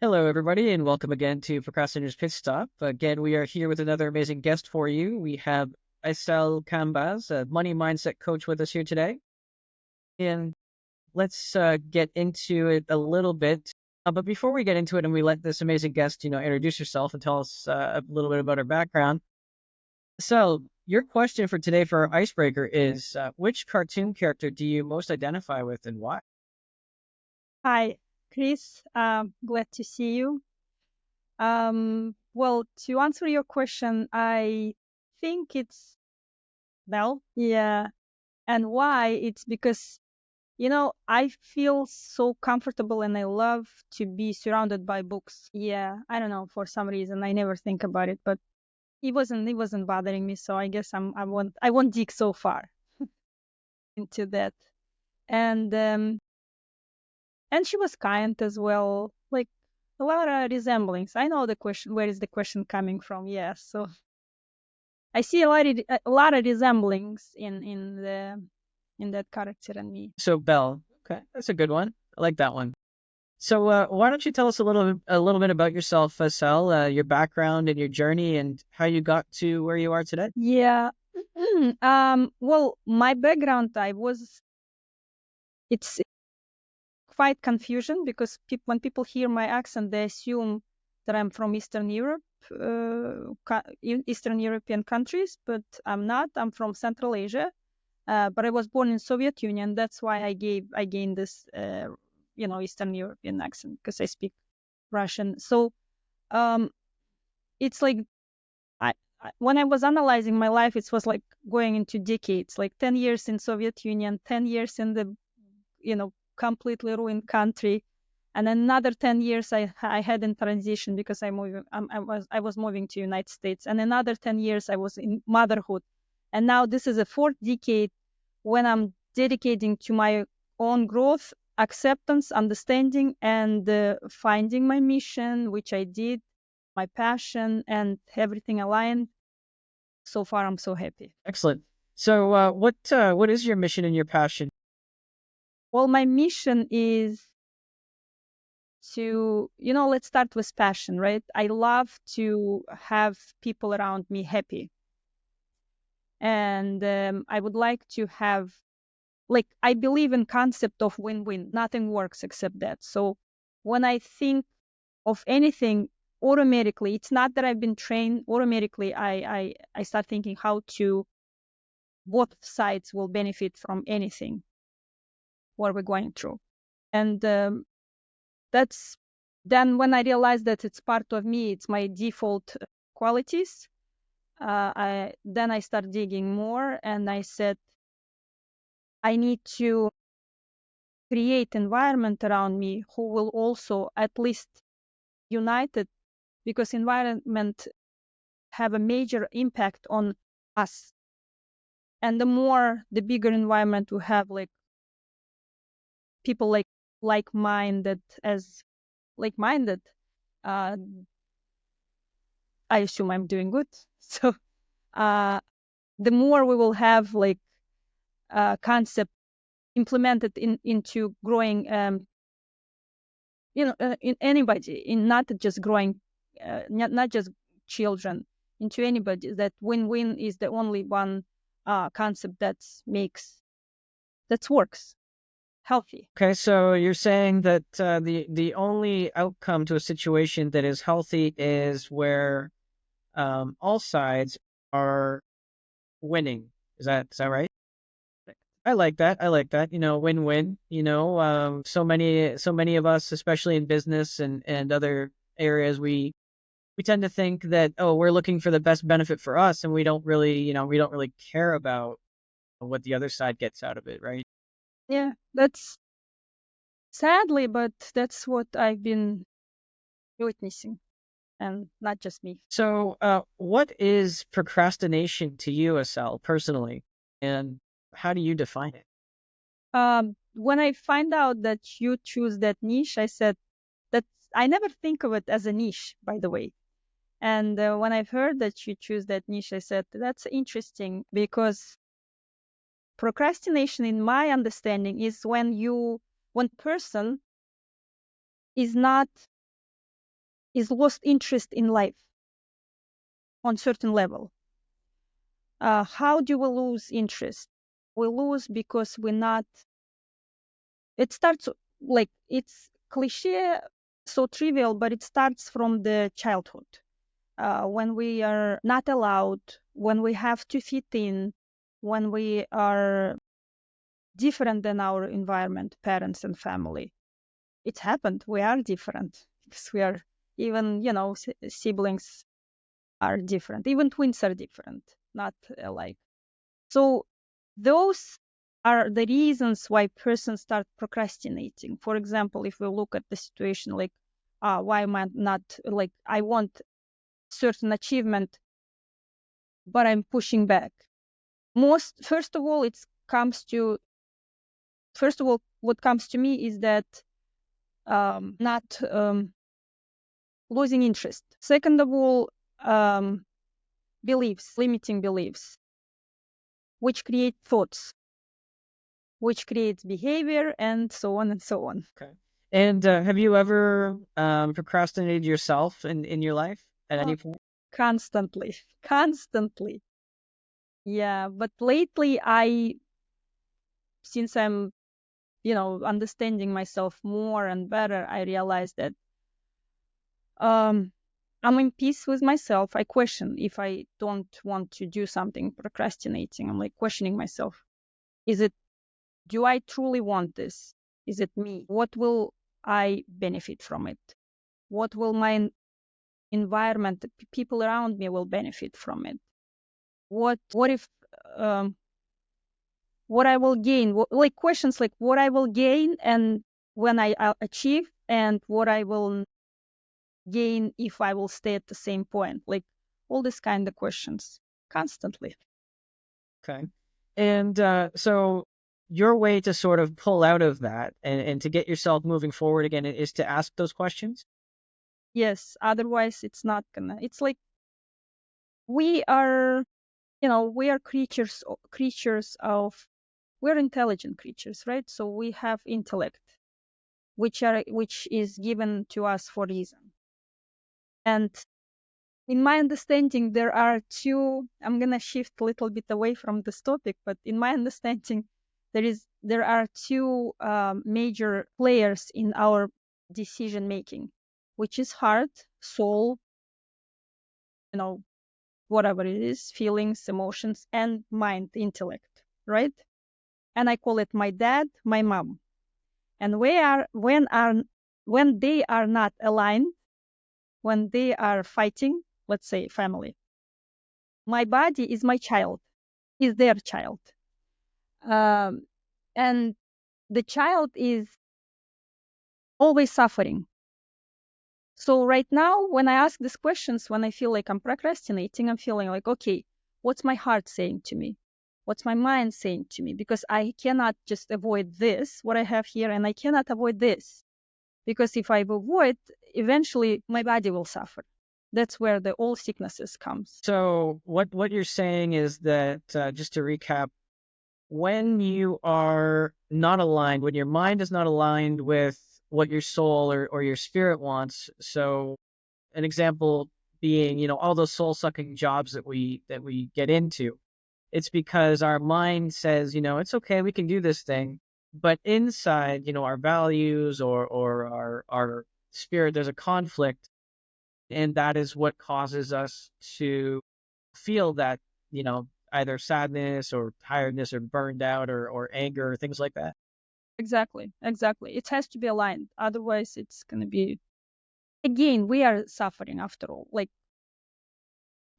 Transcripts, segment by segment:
Hello, everybody, and welcome again to Procrastinator's Pitstop. Again, we are here with another amazing guest for you. We have Asel Canbaz, a money mindset coach, with us here today. And let's get into it a little bit. But before we get into it and we let this amazing guest, introduce herself and tell us a little bit about her background. So, your question for today for our icebreaker is which cartoon character do you most identify with and why? Hi, Chris. Glad to see you. Well, to answer your question, I think it's Belle. Yeah. And why? It's because, I feel so comfortable and I love to be surrounded by books. Yeah. I don't know, for some reason. I never think about it, but it wasn't bothering me. So I guess I won't dig so far into that. And she was kind as well. Like a lot of resemblance. I know the question. Where is the question coming from? Yes. So I see a lot of resemblings in that character and me. So, Belle. Okay, that's a good one. I like that one. So, why don't you tell us a little bit about yourself, Sal, your background and your journey, and how you got to where you are today? Yeah. Well, my background, I was. It's quite confusion because when people hear my accent, they assume that I'm from Eastern Europe, Eastern European countries, but I'm not. I'm from Central Asia. But I was born in Soviet Union. That's why I gained this, Eastern European accent because I speak Russian. So um, it's like when I was analyzing my life, it was like going into decades, like 10 years in Soviet Union, 10 years in the, completely ruined country, and another 10 years I had in transition because I was moving to United States, and another 10 years I was in motherhood, and now this is a fourth decade when I'm dedicating to my own growth, acceptance, understanding, and finding my mission, which I did, my passion, and everything aligned. So far, I'm so happy. Excellent. So, what is your mission and your passion? Well, my mission is to, let's start with passion, right? I love to have people around me happy. And I would like to have, like, I believe in concept of win-win. Nothing works except that. So when I think of anything, automatically, it's not that I've been trained. Automatically, I start thinking how to both sides will benefit from anything what we're going through. And that's then when I realized that it's part of me, it's my default qualities. I start digging more, and I said I need to create environment around me who will also at least united, because environment have a major impact on us. And the bigger environment we have, like people like-minded, as like-minded, uh, I assume I'm doing good. So uh, the more we will have like concept implemented into growing, in anybody, in not just growing, not just children, into anybody, that win-win is the only one concept that works healthy. Okay, so you're saying that the only outcome to a situation that is healthy is where all sides are winning. Is that right? I like that. I like that. Win-win. So many of us, especially in business and other areas, we tend to think that, oh, we're looking for the best benefit for us, and we don't really care about what the other side gets out of it, right? Yeah, that's sadly, but that's what I've been witnessing, and not just me. So, what is procrastination to you, Asel, personally, and how do you define it? When I find out that you choose that niche, I said that I never think of it as a niche, by the way. And when I've heard that you choose that niche, I said that's interesting, because procrastination, in my understanding, is when person is not is lost interest in life on certain level. How do we lose interest? We lose because we're not. It starts like it's cliche, so trivial, but it starts from the childhood. When we are not allowed, when we have to fit in, when we are different than our environment, parents and family. It's happened. We are different because we are even, siblings are different. Even twins are different, not alike. So those are the reasons why persons start procrastinating. For example, if we look at the situation like, why am I not like I want certain achievement, but I'm pushing back. First of all, what comes to me is that not losing interest. Second of all, limiting beliefs, which create thoughts, which creates behavior, and so on and so on. Okay. And have you ever procrastinated yourself in your life at any point? Constantly, constantly. Yeah, but lately since I'm, understanding myself more and better, I realized that um, I'm in peace with myself. I question if I don't want to do something, procrastinating. I'm like questioning myself. Do I truly want this? Is it me? What will I benefit from it? What will my environment, the people around me will benefit from it? What if um, what I will gain? Like questions like what I will gain and when I achieve, and what I will gain if I will stay at the same point. Like all these kind of questions constantly. Okay. And so your way to sort of pull out of that and to get yourself moving forward again is to ask those questions. Yes, otherwise it's not gonna. It's like we are, we are creatures of we're intelligent creatures, right? So we have intellect, which is given to us for reason. And in my understanding, there are two. I'm gonna shift a little bit away from this topic, but in my understanding, there are two major players in our decision making, which is heart, soul, you know, whatever it is, feelings, emotions, and mind, intellect, right? And I call it my dad, my mom. And when they are not aligned, when they are fighting, let's say family, my body is my child, is their child. Um, and the child is always suffering. So right now, when I ask these questions, when I feel like I'm procrastinating, I'm feeling like, okay, what's my heart saying to me? What's my mind saying to me? Because I cannot just avoid this, what I have here, and I cannot avoid this. Because if I avoid, eventually my body will suffer. That's where the all sicknesses comes. So what you're saying is that just to recap, when you are not aligned, when your mind is not aligned with what your soul or your spirit wants, so an example being, all those soul sucking jobs that we get into, it's because our mind says, it's okay, we can do this thing, but inside, our values or our spirit, there's a conflict, and that is what causes us to feel that, either sadness or tiredness or burned out or anger or things like that. Exactly, exactly. It has to be aligned. Otherwise, it's going to be, again, we are suffering after all. Like,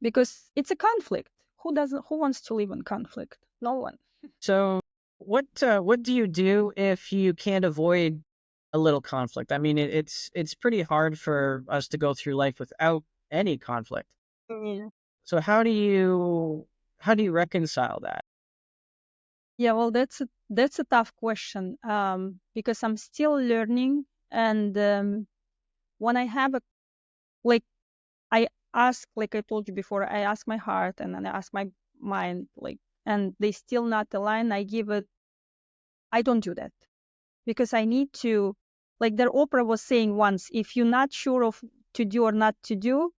because it's a conflict. Who wants to live in conflict? No one. So what do you do if you can't avoid a little conflict? I mean, it's pretty hard for us to go through life without any conflict. Yeah. So how do you reconcile that? Yeah, well, that's a tough question, because I'm still learning, and when I have a like, I ask, like I told you before, I ask my heart and then I ask my mind, like, and they still not align. I don't do that because I need to, like, their Oprah was saying once, if you're not sure of to do or not to do,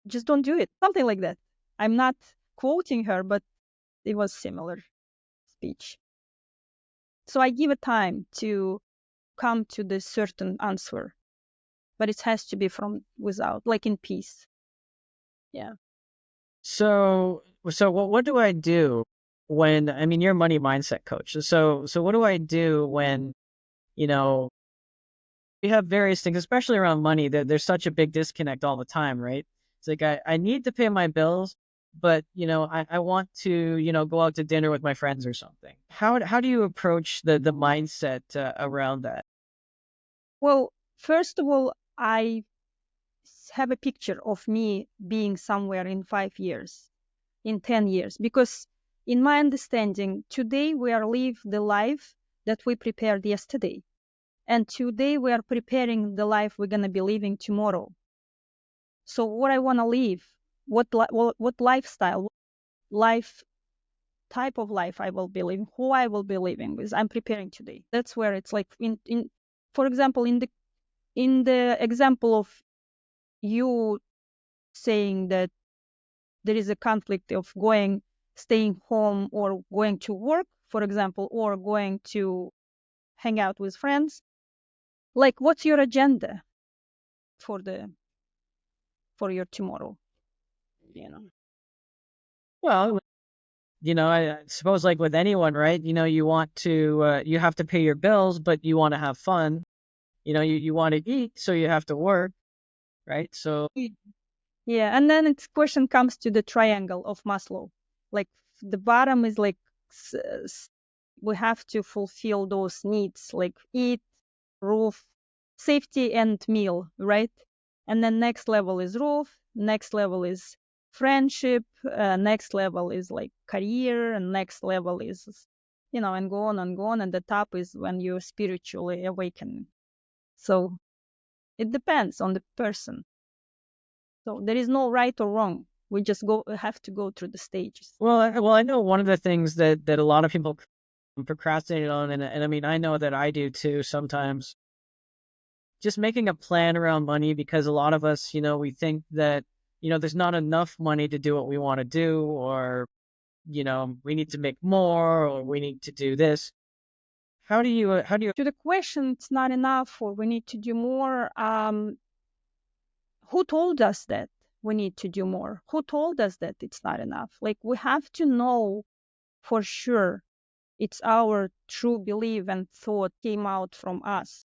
just don't do it. Something like that. I'm not quoting her, but it was similar speech. So I give a time to come to this certain answer, but it has to be from without, like in peace. Yeah. So what do I do when, I mean, you're a money mindset coach. So what do I do when, you know, we have various things, especially around money, that there's such a big disconnect all the time, right? It's like I need to pay my bills, but I want to, go out to dinner with my friends or something. How do you approach the mindset around that? Well, first of all, I have a picture of me being somewhere in 5 years, in 10 years, because in my understanding, today we are live the life that we prepared yesterday. And today we are preparing the life we're going to be living tomorrow. So what I want to live, what lifestyle, life type of life I will be living, who I will be living with, I'm preparing today. That's where it's like in for example, in the example of you saying that there is a conflict of staying home or going to work, for example, or going to hang out with friends. Like, what's your agenda for your tomorrow? You know. Well, I suppose like with anyone, right? You want to, you have to pay your bills, but you want to have fun. You want to eat, so you have to work, right? So, Yeah, and then its question comes to the triangle of Maslow. Like the bottom is like we have to fulfill those needs, like eat, roof, safety, and meal, right? And then next level is roof, next level is friendship, next level is like career, and next level is, and go on and go on. And the top is when you're spiritually awakening. So it depends on the person. So there is no right or wrong. We just have to go through the stages. well, I know one of the things that a lot of people procrastinate on, and I mean, I know that I do too sometimes. Just making a plan around money, because a lot of us, we think that, there's not enough money to do what we want to do, or, we need to make more, or we need to do this. How do you, To the question, it's not enough or we need to do more. Who told us that we need to do more? Who told us that it's not enough? Like we have to know for sure it's our true belief and thought came out from us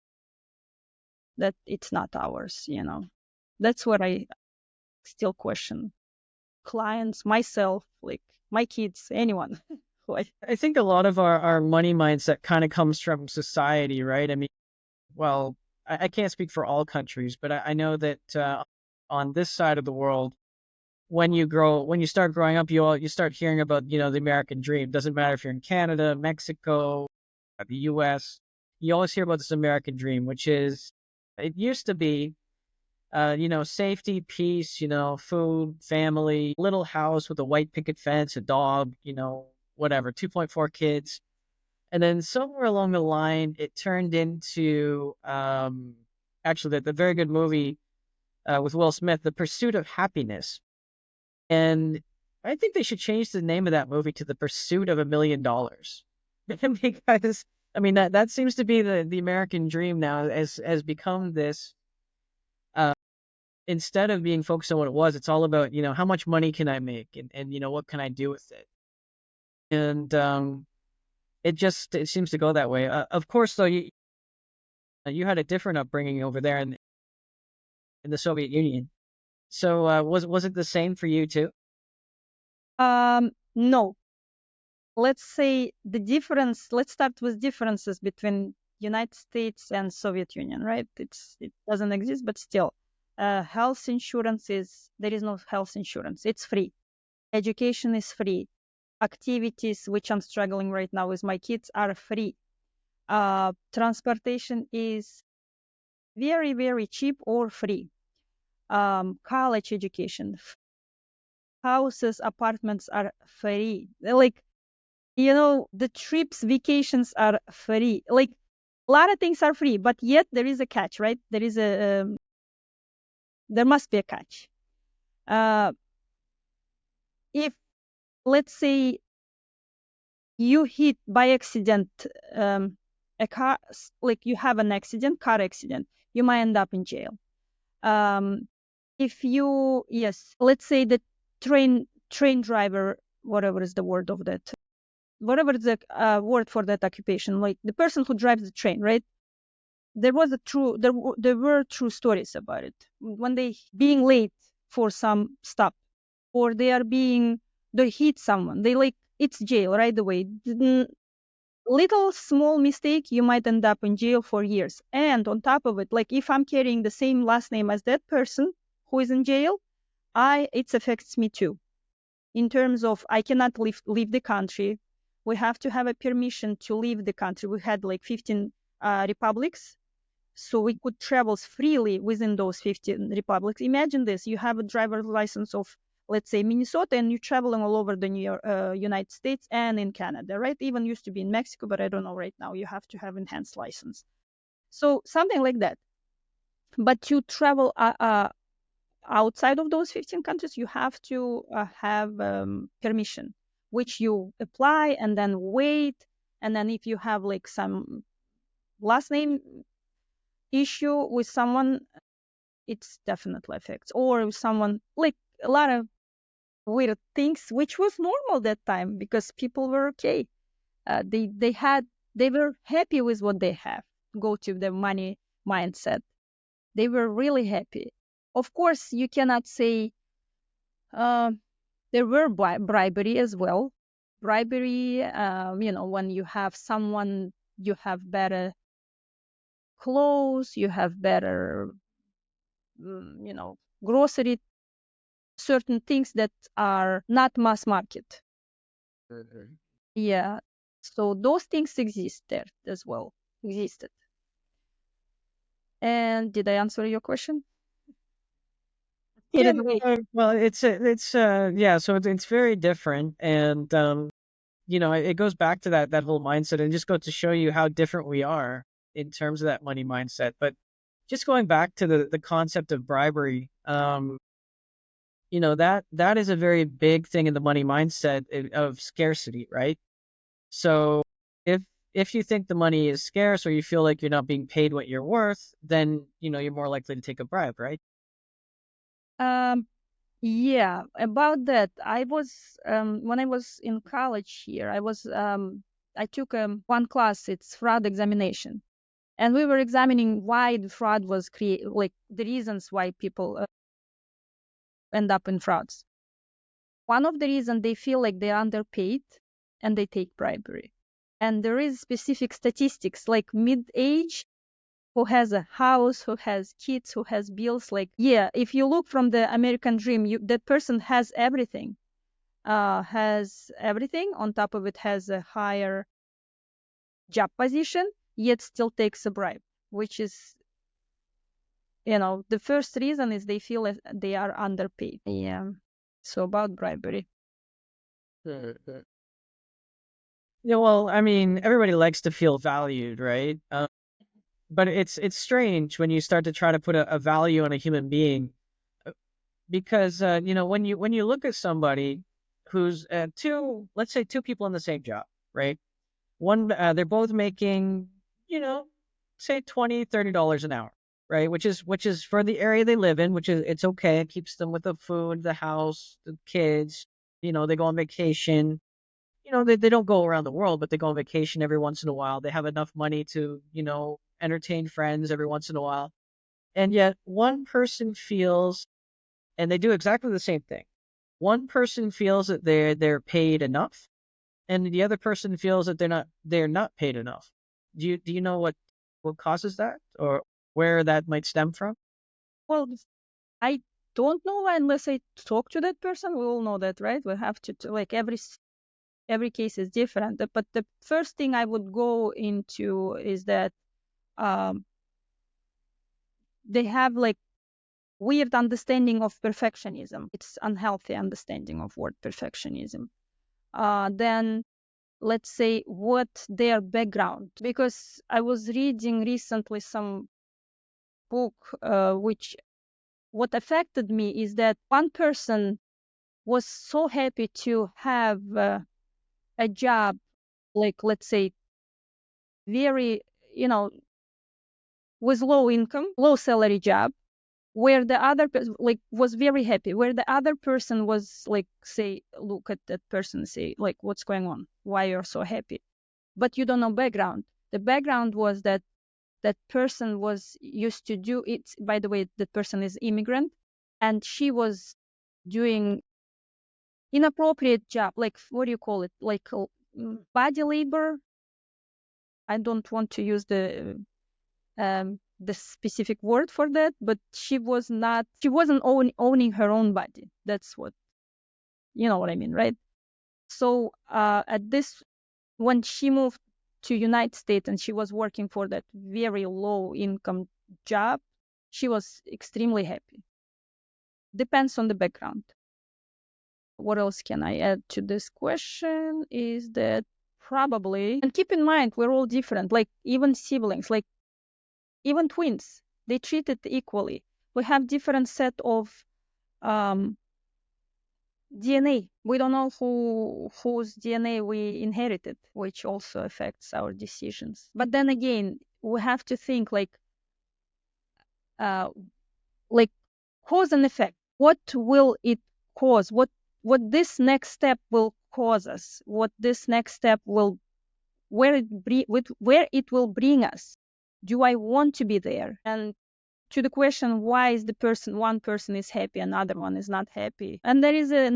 that it's not ours. That's what I still question clients, myself, like my kids, anyone. Like, I think a lot of our money mindset kind of comes from society, right? I mean, well, I can't speak for all countries, but I know that on this side of the world, when you start growing up, you start hearing about, the American dream. Doesn't matter if you're in Canada, Mexico, the US, you always hear about this American dream, which is, it used to be, safety, peace, food, family, little house with a white picket fence, a dog, whatever, 2.4 kids. And then somewhere along the line, it turned into, actually, the very good movie with Will Smith, The Pursuit of Happiness. And I think they should change the name of that movie to The Pursuit of $1 Million. Because, I mean, that seems to be the American dream now, has become this. Uh, Instead of being focused on what it was, it's all about, how much money can I make, and what can I do with it? And it seems to go that way. Of course, though, you had a different upbringing over there in the Soviet Union. So was it the same for you too? no. Let's say the difference. Let's start with differences between United States and Soviet Union, right? It doesn't exist, but still, health insurance there is no health insurance. It's free. Education is free. Activities which I'm struggling right now with my kids are free. Transportation is very, very cheap or free. College education, houses, apartments are free. Like, the trips, vacations are free. Like, a lot of things are free, but yet there is a catch, right? There is There must be a catch. If, let's say, you hit by accident a car, like you have an accident, car accident, you might end up in jail. If you, yes, let's say the train driver, whatever is the word of that, whatever is the word for that occupation, like the person who drives the train, right? There were true stories about it. When they being late for some stop, or they hit someone, they like, it's jail right away. Little small mistake, you might end up in jail for years. And on top of it, like if I'm carrying the same last name as that person who is in jail, it affects me too. In terms of, I cannot leave the country. We have to have a permission to leave the country. We had like 15 republics, so we could travel freely within those 15 republics. Imagine this: you have a driver's license of, let's say, Minnesota, and you're traveling all over the United States and in Canada, right? Even used to be in Mexico, but I don't know right now. You have to have enhanced license. So something like that. But to travel outside of those 15 countries, you have to have permission, which you apply and then wait. And then if you have like some last name issue with someone, it's definitely affects. Or someone, like a lot of weird things, which was normal that time because people were okay. They were happy with what they have. Go to the money mindset. They were really happy. Of course, you cannot say there were bribery as well. Bribery, when you have someone, you have better clothes, you have better, grocery, certain things that are not mass market. Yeah. So those things exist there as well, existed. And did I answer your question? Put Yeah, it away. well, yeah, so it's very different, and it goes back to that whole mindset, and just go to show you how different we are in terms of that money mindset. But just going back to the concept of bribery, that is a very big thing in the money mindset of scarcity, right? So if if you think the money is scarce or you feel like you're not being paid what you're worth, then you're more likely to take a bribe, right? Um, yeah, about that, I was when I was in college here, I took one class. It's fraud examination, and we were examining why the fraud was created, like the reasons why people end up in frauds. One of the reasons, they feel like they're underpaid and they take bribery. And there is specific statistics like mid-age, who has a house, who has kids, who has bills. Like, yeah, if you look from the American dream, that person has everything. Has everything. On top of it, has a higher job position, yet still takes a bribe, which is, the first reason is they feel they are underpaid. Yeah. So about bribery. Yeah, well, I mean, everybody likes to feel valued, right? But it's strange when you start to try to put a value on a human being, because when you look at somebody who's let's say two people in the same job, right? One, they're both making, you know, say $20-$30 an hour, right? Which is for the area they live in, which is it's okay. It keeps them with the food, the house, the kids. They go on vacation. They don't go around the world, but they go on vacation every once in a while. They have enough money to, entertain friends every once in a while. And yet one person feels, and they do exactly the same thing. One person feels that they're paid enough, and the other person feels that they're not paid enough. Do you know what causes that, or where that might stem from? Well, I don't know unless I talk to that person. We all know that, right? We have like every case is different. But the first thing I would go into is that um, they have like weird understanding of perfectionism. It's unhealthy understanding of word perfectionism. Then let's say what their background, because I was reading recently some book which what affected me is that one person was so happy to have a job, like, let's say, very, with low income, low salary job, where the other like was very happy, where the other person was like, say, look at that person, say, like, what's going on, why you're so happy, but you don't know background. The background was that that person was used to do it. By the way, that person is immigrant, and she was doing inappropriate job, like, what do you call it, like body labor. I don't want to use the specific word for that, but she wasn't owning her own body. That's what, you know what I mean, right? So at this, when she moved to United States and she was working for that very low income job, she was extremely happy. Depends on the background. What else can I add to this question is that probably, and keep in mind, we're all different, like even siblings, like even twins, they treated equally. We have different set of DNA. We don't know whose DNA we inherited, which also affects our decisions. But then again, we have to think uh, like cause and effect. What will it cause? What this next step will cause us? What this next step will where it will bring us? Do I want to be there? And to the question, why is the person one person is happy, another one is not happy, and there is a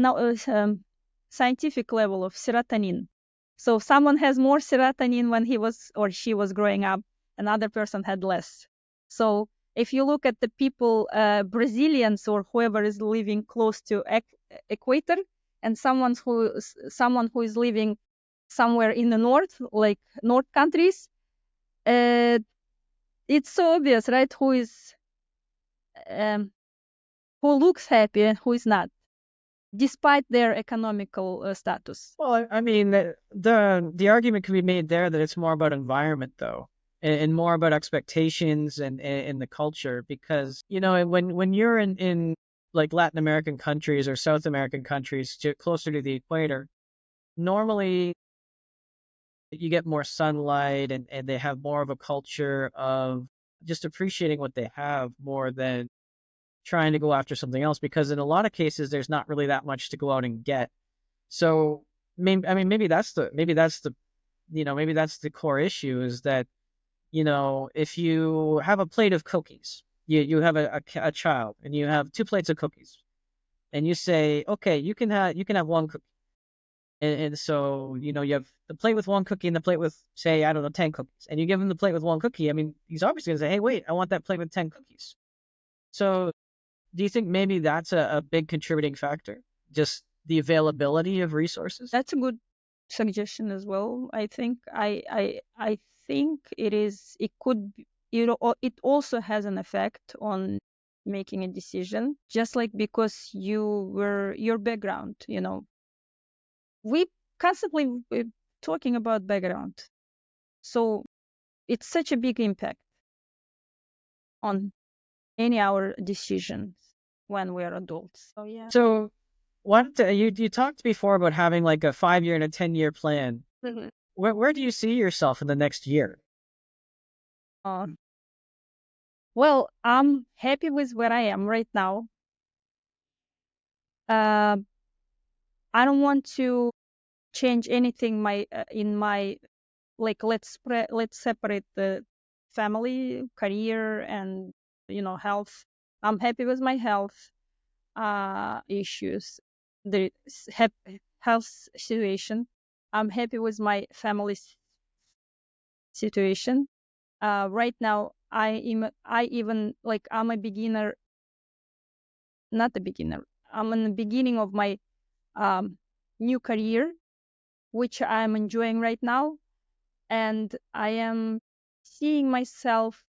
scientific level of serotonin. So someone has more serotonin when he was or she was growing up, another person had less. So if you look at the people, Brazilians or whoever is living close to equator, and someone who is living somewhere in the north, like north countries, uh, it's so obvious, right? Um, who looks happy and who is not, despite their economical status. Well, I mean, the argument can be made there that it's more about environment, though, and more about expectations and the culture, because when you're in like Latin American countries or South American countries closer to the equator, normally you get more sunlight and they have more of a culture of just appreciating what they have more than trying to go after something else, because in a lot of cases there's not really that much to go out and get. So maybe that's the core issue, is that if you have a plate of cookies, you have a child and you have two plates of cookies, and you say, okay, you can have one cookie, and so you have the plate with one cookie and the plate with, say, I don't know, 10 cookies, and you give him the plate with one cookie. I mean, he's obviously gonna say, hey, wait, I want that plate with 10 cookies. So do you think maybe that's a big contributing factor? Just the availability of resources? That's a good suggestion as well. I think I think it is. It could. It also has an effect on making a decision. Just like because your background. We constantly talking about background, so it's such a big impact on any our decisions when we are adults. So yeah. So you talked before about having like a 5 year and a 10 year plan. Mhm. Where do you see yourself in the next year? Uh, well, I'm happy with where I am right now. Uh, I don't want to change anything in my, like, let's separate the family, career, and health. I'm happy with my health issues, the health situation. I'm happy with my family situation. Right now, I even, like, I'm a beginner, not a beginner. I'm in the beginning of my um, new career, which I'm enjoying right now, and I am seeing myself.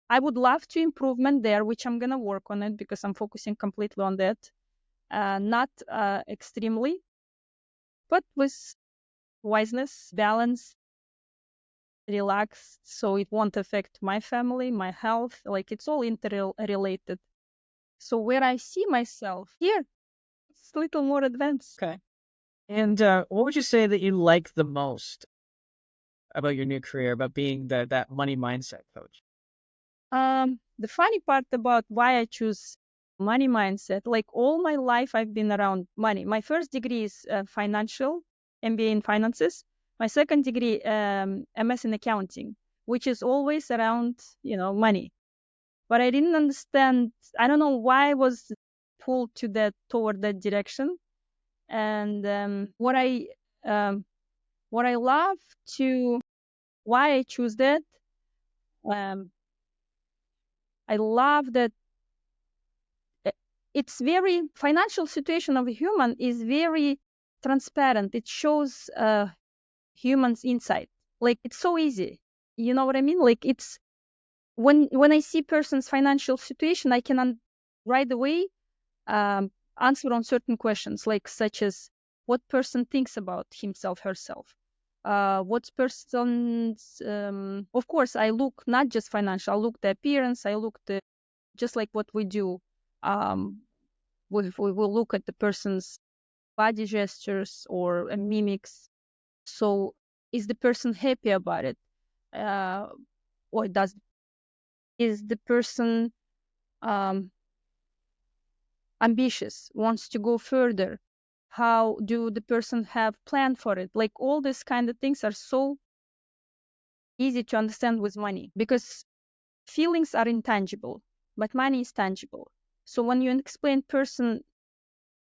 I would love to improvement there, which I'm gonna work on it because I'm focusing completely on that. Not extremely, but with wiseness, balance, relaxed, so it won't affect my family, my health. Like, it's all interrelated. So where I see myself here, it's a little more advanced. Okay. And what would you say that you like the most about your new career, about being that money mindset coach? The funny part about why I choose money mindset, like all my life, I've been around money. My first degree is financial, MBA in finances. My second degree, MS in accounting, which is always around, money. But I didn't understand. I don't know why I was pulled toward that direction. And um, what I love to why I choose that. Um, I love that uh, it's very financial situation of a human is very transparent. It shows humans insight. Like it's so easy. You know what I mean? Like it's when I see person's financial situation, I can right away um, answer on certain questions, like such as what person thinks about himself, herself. What person's, of course, I look not just financial, I look the appearance, I look the, just like what we do. Um, we will look at the person's body gestures or mimics. So is the person happy about it? Uh, or is the person um, ambitious, wants to go further? How do the person have plan for it? Like all these kind of things are so easy to understand with money because feelings are intangible, but money is tangible. So when you explain person,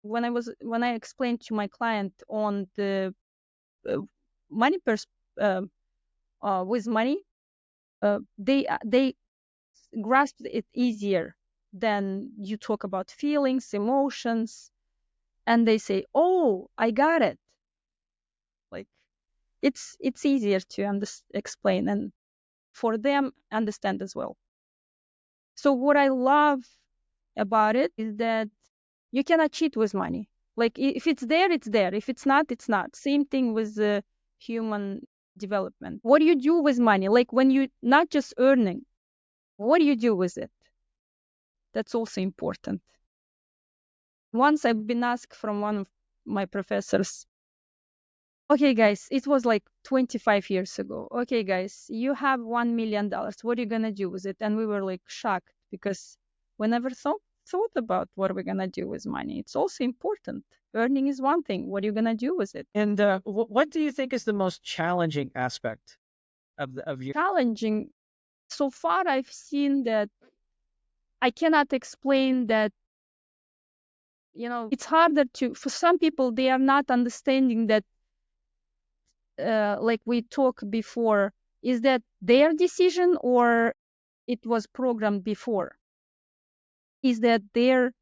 when I explained to my client on the uh, money uh, with money, they grasp it easier than you talk about feelings, emotions, and they say, "Oh, I got it." Like it's easier to explain and for them understand as well. So what I love about it is that you cannot cheat with money. Like if it's there, it's there. If it's not, it's not. Same thing with human development. What do you do with money? Like when you not just earning, what do you do with it? That's also important. Once I've been asked from one of my professors, okay, guys, it was like 25 years ago. Okay, guys, you have $1 million. What are you gonna do with it? And we were like shocked because we never thought about what we're gonna do with money. It's also important. Earning is one thing. What are you gonna do with it? And what do you think is the most challenging aspect of your? Challenging. So far, I've seen that I cannot explain that. It's harder for some people. They are not understanding that like we talked before, is that their decision or it was programmed before? Is that their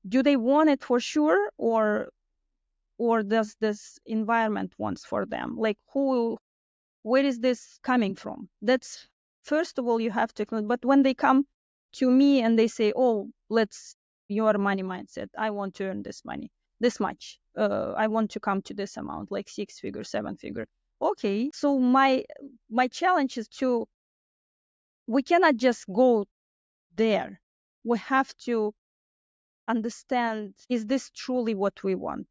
do they want it for sure or does this environment wants for them? Like where is this coming from? That's first of all you have to. But when they come to me and they say, "Oh, let's your money mindset. I want to earn this money, this much. I want to come to this amount, like 6 figure, 7 figure." Okay, so my challenge is we cannot just go there. We have to understand, is this truly what we want?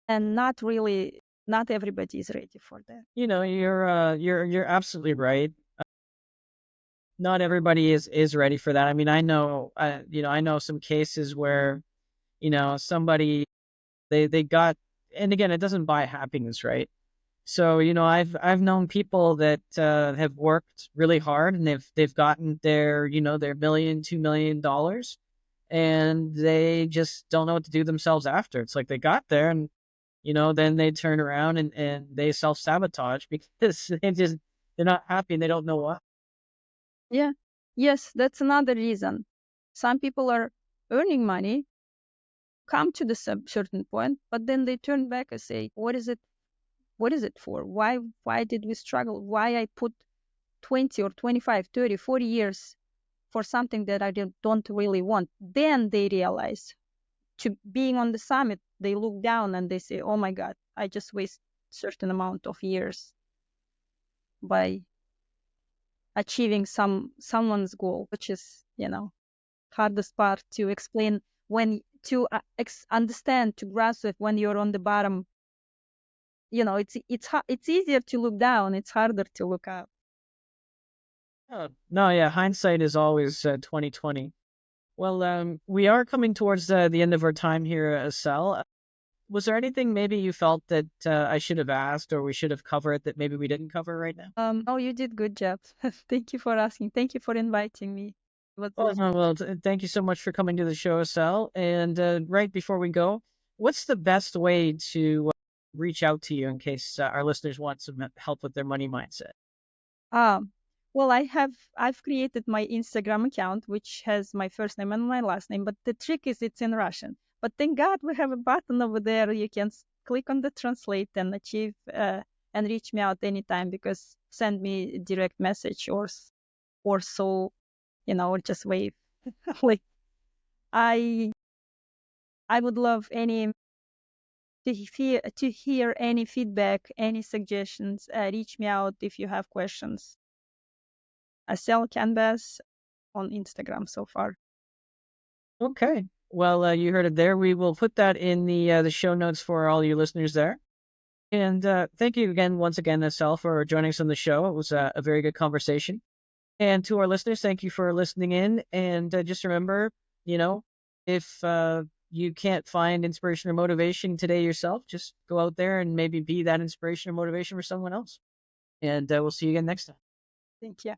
And not everybody is ready for that. You're absolutely right. Not everybody is ready for that. I mean, I know some cases where, somebody they got, and again, it doesn't buy happiness, right? So, I've known people that have worked really hard and they've gotten their million, $2 million, and they just don't know what to do themselves after. It's like they got there and then they turn around and they self-sabotage because they're not happy and they don't know what. Yeah. Yes, that's another reason. Some people are earning money, come to the certain point, but then they turn back and say, "What is it? What is it for? Why did we struggle? Why I put 20 or 25, 30, 40 years for something that I don't really want?" Then they realize to being on the summit, they look down and they say, "Oh my God, I just waste certain amount of years by achieving someone's goal, which is, hardest part to explain when to understand, to grasp it when you're on the bottom. It's easier to look down. It's harder to look up. Oh, no, yeah, hindsight is always 2020. Well, we are coming towards the end of our time here, Sal. Was there anything maybe you felt that I should have asked or we should have covered that maybe we didn't cover right now? Oh, you did good job. Thank you for asking. Thank you for inviting me. It was Oh, no, well, thank you so much for coming to the show, Sal. And right before we go, what's the best way to reach out to you in case our listeners want some help with their money mindset? Um, well, I've created my Instagram account, which has my first name and my last name, but the trick is it's in Russian. But thank God we have a button over there. You can click on the translate and achieve and reach me out anytime, because send me a direct message or so, or just wave. Like I I would love any to hear any feedback, any suggestions. Reach me out if you have questions. Asel Canbaz on Instagram so far. Okay. Well, you heard it there. We will put that in the show notes for all you listeners there. And thank you again, once again, Sal, for joining us on the show. It was a very good conversation. And to our listeners, thank you for listening in. And just remember, you know, if you can't find inspiration or motivation today yourself, just go out there and maybe be that inspiration or motivation for someone else. And we'll see you again next time. Thank you.